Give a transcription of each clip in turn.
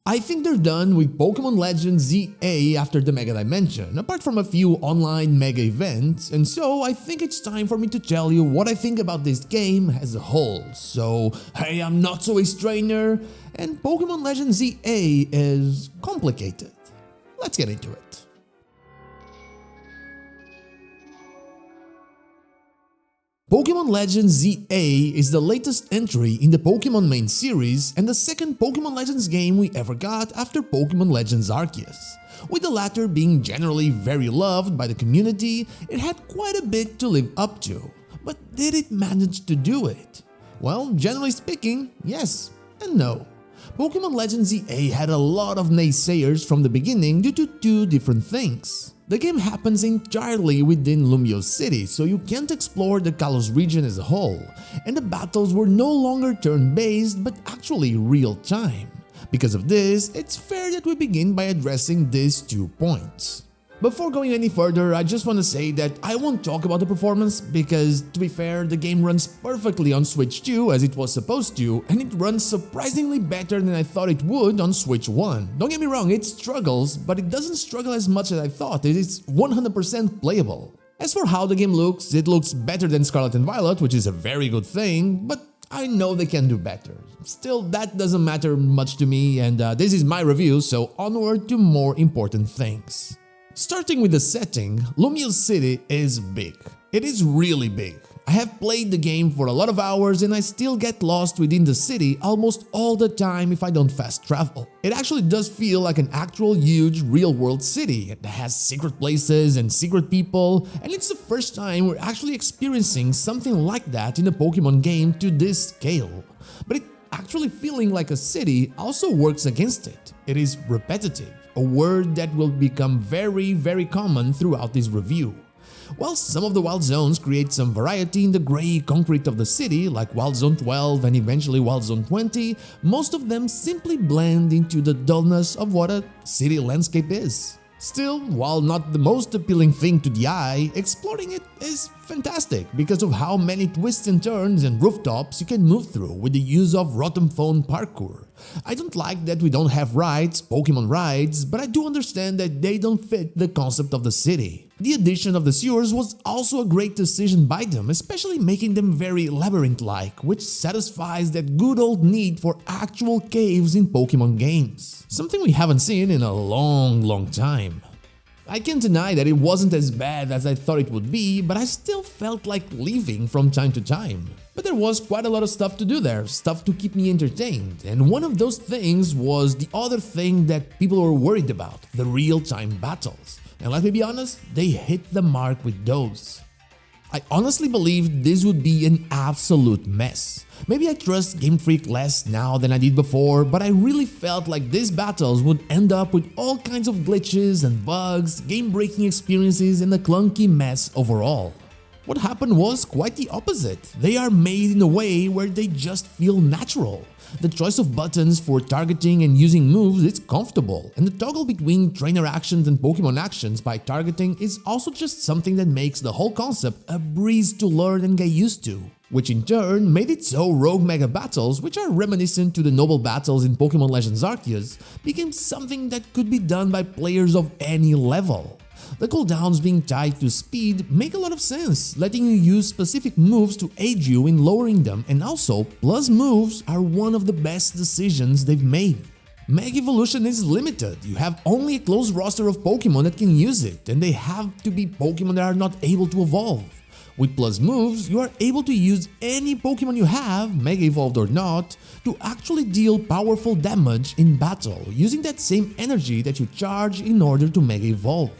I think they're done with Pokémon Legends Z-A after the Mega Dimension, apart from a few online Mega events, and so I think it's time for me to tell you what I think about this game as a whole. So, hey, I'm notsoAceTrainer, and Pokémon Legends Z-A is complicated. Let's get into it. Pokémon Legends Z-A is the latest entry in the Pokémon main series and the second Pokémon Legends game we ever got after Pokémon Legends Arceus. With the latter being generally very loved by the community, it had quite a bit to live up to. But did it manage to do it? Well, generally speaking, yes and no. Pokémon Legends Z-A had a lot of naysayers from the beginning due to two different things. The game happens entirely within Lumiose City, so you can't explore the Kalos region as a whole, and the battles were no longer turn-based but actually real-time. Because of this, it's fair that we begin by addressing these 2 points. Before going any further, I just want to say that I won't talk about the performance because, to be fair, the game runs perfectly on Switch 2 as it was supposed to, and it runs surprisingly better than I thought it would on Switch 1. Don't get me wrong, it struggles, but it doesn't struggle as much as I thought. It is 100% playable. As for how the game looks, it looks better than Scarlet and Violet, which is a very good thing, but I know they can do better. Still, that doesn't matter much to me, and this is my review, so onward to more important things. Starting with the setting, Lumiose City is big. It is really big. I have played the game for a lot of hours and I still get lost within the city almost all the time if I don't fast travel. It actually does feel like an actual huge real-world city. It has secret places and secret people, and it's the first time we're actually experiencing something like that in a Pokémon game to this scale. But it actually feeling like a city also works against it. It is repetitive, a word that will become very common throughout this review. While some of the wild zones create some variety in the grey concrete of the city, like Wild Zone 12 and eventually Wild Zone 20, most of them simply blend into the dullness of what a city landscape is. Still, while not the most appealing thing to the eye, exploring it is fantastic because of how many twists and turns and rooftops you can move through with the use of Rotom Phone parkour. I don't like that we don't have rides, Pokémon rides, but I do understand that they don't fit the concept of the city. The addition of the sewers was also a great decision by them, especially making them very labyrinth-like, which satisfies that good old need for actual caves in Pokémon games. Something we haven't seen in a long time. I can't deny that it wasn't as bad as I thought it would be, but I still felt like leaving from time to time. But there was quite a lot of stuff to do there, stuff to keep me entertained, and one of those things was the other thing that people were worried about, the real-time battles. And let me be honest, they hit the mark with those. I honestly believed this would be an absolute mess. Maybe I trust Game Freak less now than I did before, but I really felt like these battles would end up with all kinds of glitches and bugs, game-breaking experiences, and a clunky mess overall. What happened was quite the opposite. They are made in a way where they just feel natural. The choice of buttons for targeting and using moves is comfortable, and the toggle between trainer actions and Pokémon actions by targeting is also just something that makes the whole concept a breeze to learn and get used to. Which in turn made it so rogue mega battles, which are reminiscent to the noble battles in Pokémon Legends Arceus, became something that could be done by players of any level. The cooldowns being tied to speed make a lot of sense, letting you use specific moves to aid you in lowering them, and also plus moves are one of the best decisions they've made. Mega Evolution is limited, you have only a close roster of Pokémon that can use it, and they have to be Pokémon that are not able to evolve. With plus moves, you are able to use any Pokémon you have, Mega Evolved or not, to actually deal powerful damage in battle, using that same energy that you charge in order to Mega Evolve.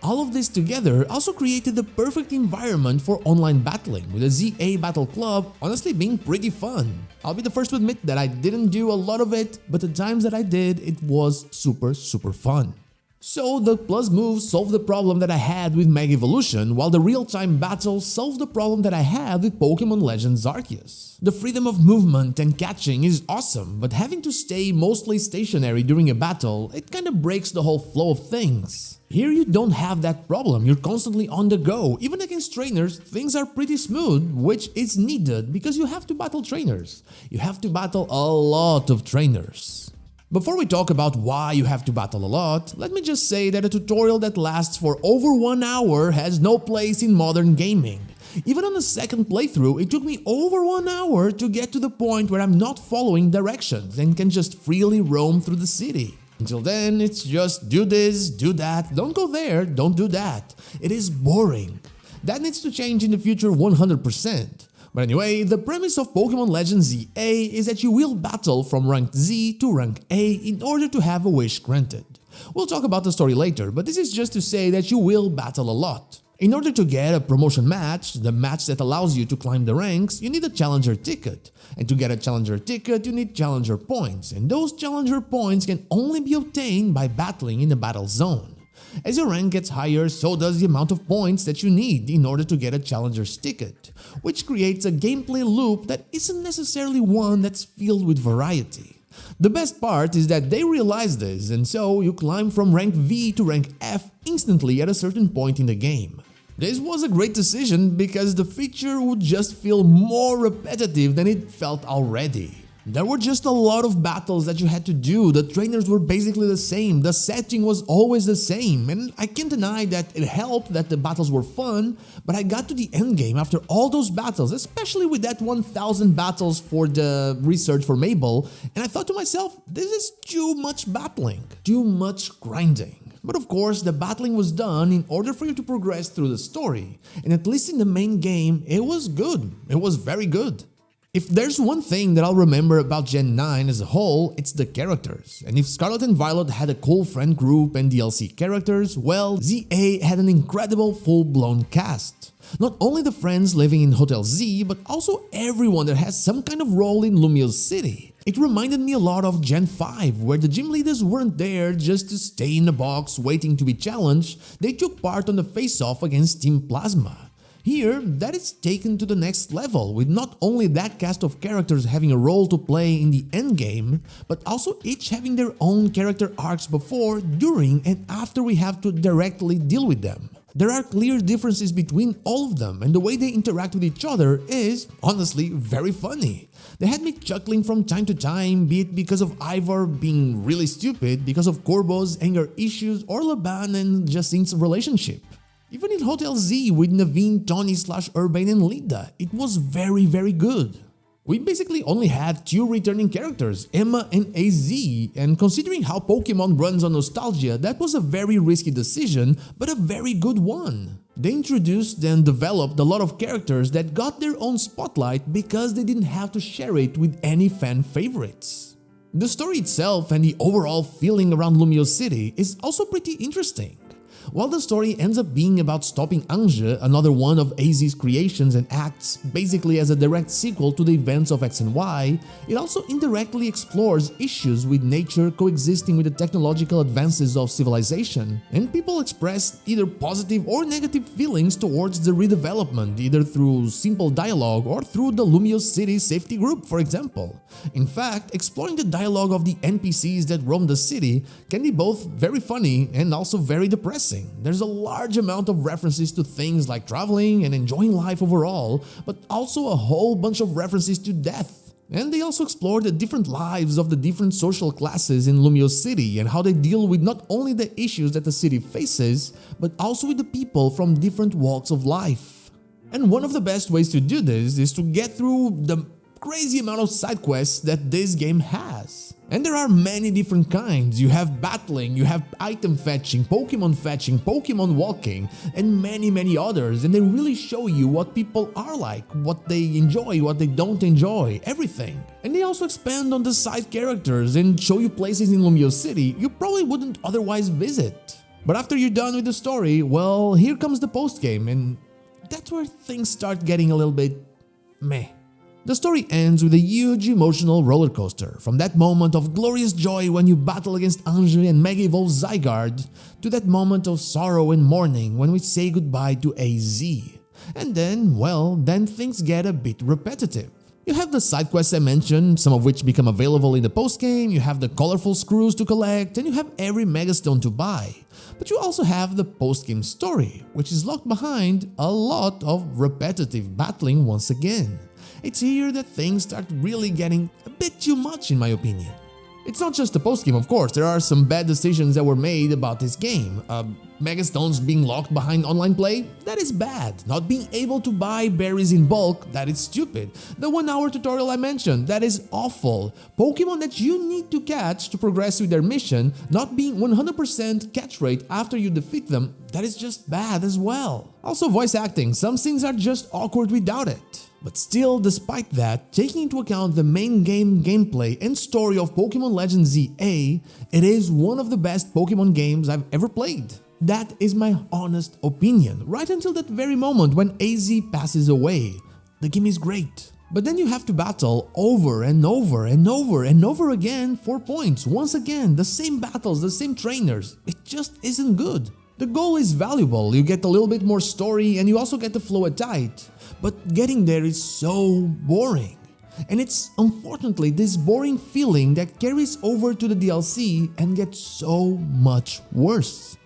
All of this together also created the perfect environment for online battling, with the ZA Battle Club honestly being pretty fun. I'll be the first to admit that I didn't do a lot of it, but the times that I did, it was super fun. So the plus moves solved the problem that I had with Mega Evolution, while the real-time battle solved the problem that I had with Pokémon Legends Arceus. The freedom of movement and catching is awesome, but having to stay mostly stationary during a battle, it kinda breaks the whole flow of things. Here you don't have that problem, you're constantly on the go. Even against trainers, things are pretty smooth, which is needed because you have to battle trainers. You have to battle a lot of trainers. Before we talk about why you have to battle a lot, let me just say that a tutorial that lasts for over 1 hour has no place in modern gaming. Even on the second playthrough, it took me over 1 hour to get to the point where I'm not following directions and can just freely roam through the city. Until then, it's just do this, do that, don't go there, don't do that. It is boring. That needs to change in the future 100%. But anyway, the premise of Pokémon Legends Z-A is that you will battle from rank Z to rank A in order to have a wish granted. We'll talk about the story later, but this is just to say that you will battle a lot. In order to get a promotion match, the match that allows you to climb the ranks, you need a challenger ticket. And to get a challenger ticket, you need challenger points, and those challenger points can only be obtained by battling in the battle zone. As your rank gets higher, so does the amount of points that you need in order to get a challenger's ticket, which creates a gameplay loop that isn't necessarily one that's filled with variety. The best part is that they realize this, and so you climb from rank V to rank F instantly at a certain point in the game. This was a great decision because the feature would just feel more repetitive than it felt already. There were just a lot of battles that you had to do, the trainers were basically the same, the setting was always the same, and I can't deny that it helped that the battles were fun, but I got to the endgame after all those battles, especially with that 1000 battles for the research for Mabel, and I thought to myself, this is too much battling, too much grinding. But of course, the battling was done in order for you to progress through the story, and at least in the main game, it was good, it was very good. If there's one thing that I'll remember about Gen 9 as a whole, it's the characters. And if Scarlet and Violet had a cool friend group and DLC characters, well, ZA had an incredible full-blown cast. Not only the friends living in Hotel Z, but also everyone that has some kind of role in Lumiose City. It reminded me a lot of Gen 5, where the gym leaders weren't there just to stay in a box waiting to be challenged, they took part on the face-off against Team Plasma. Here, that is taken to the next level, with not only that cast of characters having a role to play in the endgame, but also each having their own character arcs before, during, and after we have to directly deal with them. There are clear differences between all of them, and the way they interact with each other is, honestly, very funny. They had me chuckling from time to time, be it because of Ivar being really stupid, because of Corbo's anger issues, or Laban and Jacinth's relationship. Even in Hotel Z with Naveen, Tony / Urbane and Lida, it was very good. We basically only had 2 returning characters, Emma and AZ, and considering how Pokemon runs on nostalgia, that was a very risky decision, but a very good one. They introduced and developed a lot of characters that got their own spotlight because they didn't have to share it with any fan favorites. The story itself and the overall feeling around Lumiose City is also pretty interesting. While the story ends up being about stopping Ange, another one of AZ's creations, and acts basically as a direct sequel to the events of X and Y, it also indirectly explores issues with nature coexisting with the technological advances of civilization, and people express either positive or negative feelings towards the redevelopment, either through simple dialogue or through the Lumiose City safety group, for example. In fact, exploring the dialogue of the NPCs that roam the city can be both very funny and also very depressing. There's a large amount of references to things like traveling and enjoying life overall, but also a whole bunch of references to death. And they also explore the different lives of the different social classes in Lumiose City and how they deal with not only the issues that the city faces, but also with the people from different walks of life. And one of the best ways to do this is to get through the crazy amount of side quests that this game has. And there are many different kinds. You have battling, you have item fetching, Pokemon walking, and many others, and they really show you what people are like, what they enjoy, what they don't enjoy, everything. And they also expand on the side characters and show you places in Lumiose City you probably wouldn't otherwise visit. But after you're done with the story, well, here comes the postgame, and that's where things start getting a little bit meh. The story ends with a huge emotional roller coaster, from that moment of glorious joy when you battle against Ange and Mega Evolve Zygarde, to that moment of sorrow and mourning when we say goodbye to AZ. And then, well, then things get a bit repetitive. You have the side quests I mentioned, some of which become available in the postgame, you have the colorful screws to collect, and you have every Megastone to buy. But you also have the postgame story, which is locked behind a lot of repetitive battling once again. It's here that things start really getting a bit too much in my opinion. It's not just the post-game, of course, there are some bad decisions that were made about this game. Megastones being locked behind online play? That is bad. Not being able to buy berries in bulk? That is stupid. The 1-hour tutorial I mentioned? That is awful. Pokemon that you need to catch to progress with their mission, not being 100% catch rate after you defeat them? That is just bad as well. Also voice acting, some scenes are just awkward without it. But still, despite that, taking into account the main game gameplay and story of Pokémon Legends Z-A, it is one of the best Pokémon games I've ever played. That is my honest opinion, right until that very moment when AZ passes away. The game is great. But then you have to battle over and over and over and over again for points. Once again, the same battles, the same trainers. It just isn't good. The goal is valuable, you get a little bit more story and you also get the flow at tight. But getting there is so boring. And it's unfortunately this boring feeling that carries over to the DLC and gets so much worse.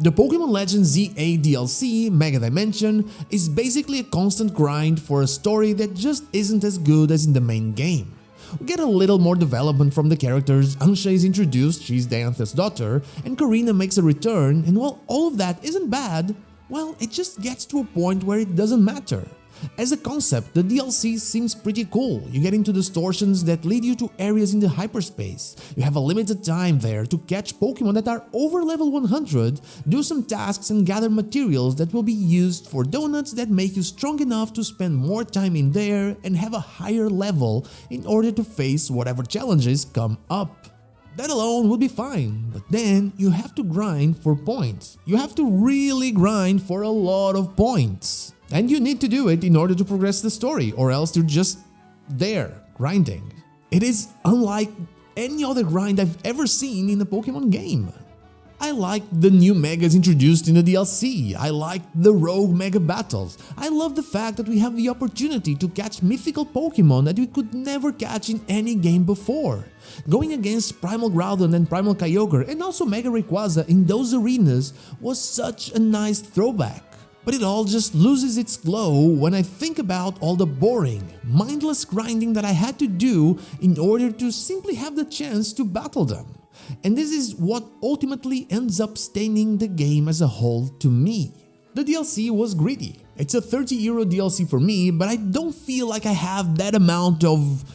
The Pokémon Legends Z-A DLC, Mega Dimension, is basically a constant grind for a story that just isn't as good as in the main game. We get a little more development from the characters, Ansha is introduced, she's Dianthe's daughter, and Karina makes a return, and while all of that isn't bad, well, it just gets to a point where it doesn't matter. As a concept, the DLC seems pretty cool. You get into distortions that lead you to areas in the hyperspace. You have a limited time there to catch Pokemon that are over level 100, do some tasks and gather materials that will be used for donuts that make you strong enough to spend more time in there and have a higher level in order to face whatever challenges come up. That alone will be fine, but then you have to grind for points. You have to really grind for a lot of points. And you need to do it in order to progress the story, or else you're just there, grinding. It is unlike any other grind I've ever seen in a Pokemon game. I like the new megas introduced in the DLC, I like the rogue mega battles, I love the fact that we have the opportunity to catch mythical Pokemon that we could never catch in any game before. Going against Primal Groudon and Primal Kyogre and also Mega Rayquaza in those arenas was such a nice throwback. But it all just loses its glow when I think about all the boring, mindless grinding that I had to do in order to simply have the chance to battle them. And this is what ultimately ends up staining the game as a whole to me. The DLC was greedy. It's a €30 DLC for me, but I don't feel like I have that amount of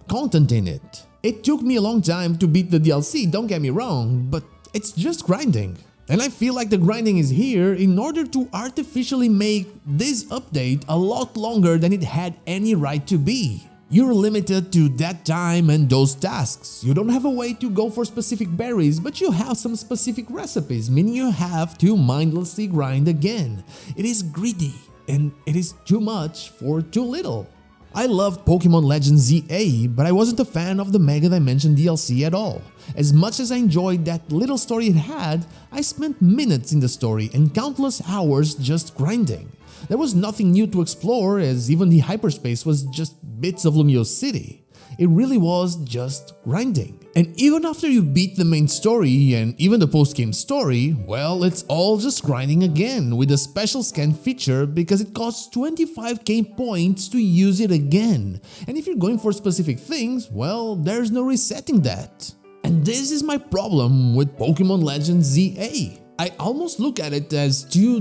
content in it. It took me a long time to beat the DLC, don't get me wrong, but it's just grinding. And I feel like the grinding is here in order to artificially make this update a lot longer than it had any right to be. You're limited to that time and those tasks. You don't have a way to go for specific berries, but you have some specific recipes, meaning you have to mindlessly grind again. It is greedy, and it is too much for too little. I loved Pokémon Legends Z-A, but I wasn't a fan of the Mega Dimension DLC at all. As much as I enjoyed that little story it had, I spent minutes in the story and countless hours just grinding. There was nothing new to explore, as even the hyperspace was just bits of Lumiose City. It really was just grinding. And even after you beat the main story and even the post-game story, well, it's all just grinding again with a special scan feature because it costs 25k points to use it again. And if you're going for specific things, well, there's no resetting that. And this is my problem with Pokémon Legends Z-A. I almost look at it as two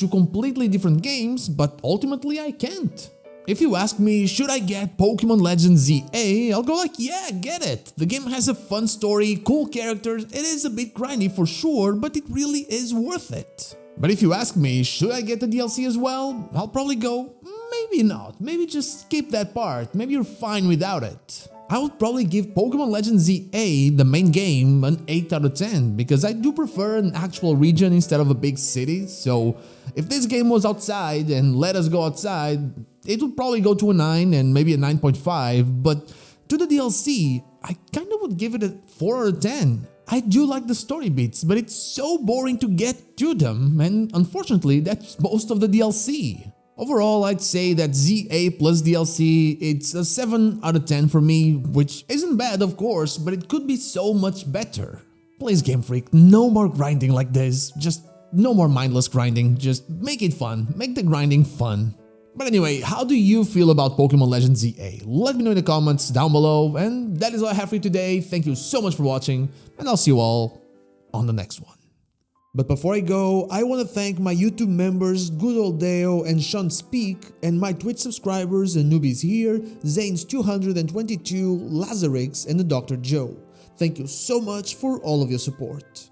completely different games, but ultimately I can't. If you ask me, should I get Pokémon Legends Z-A, I'll go like, yeah, get it. The game has a fun story, cool characters, it is a bit grindy for sure, but it really is worth it. But if you ask me, should I get the DLC as well, I'll probably go, maybe not, maybe just skip that part, maybe you're fine without it. I would probably give Pokémon Legends Z-A, the main game, an 8 out of 10 because I do prefer an actual region instead of a big city, so if this game was outside and let us go outside, it would probably go to a 9 and maybe a 9.5, but to the DLC, I kinda would give it a 4 out of 10. I do like the story beats, but it's so boring to get to them, and unfortunately that's most of the DLC. Overall, I'd say that Z-A plus DLC, it's a 7 out of 10 for me, which isn't bad of course, but it could be so much better. Please Game Freak, no more grinding like this, just no more mindless grinding, just make it fun, make the grinding fun. But anyway, how do you feel about Pokemon Legends Z-A? Let me know in the comments down below, and that is all I have for you today. Thank you so much for watching, and I'll see you all on the next one. But before I go, I want to thank my YouTube members Good Old Deo and Sean Speak, and my Twitch subscribers and newbies here, Zanes222, Lazarix, and the Dr. Joe. Thank you so much for all of your support.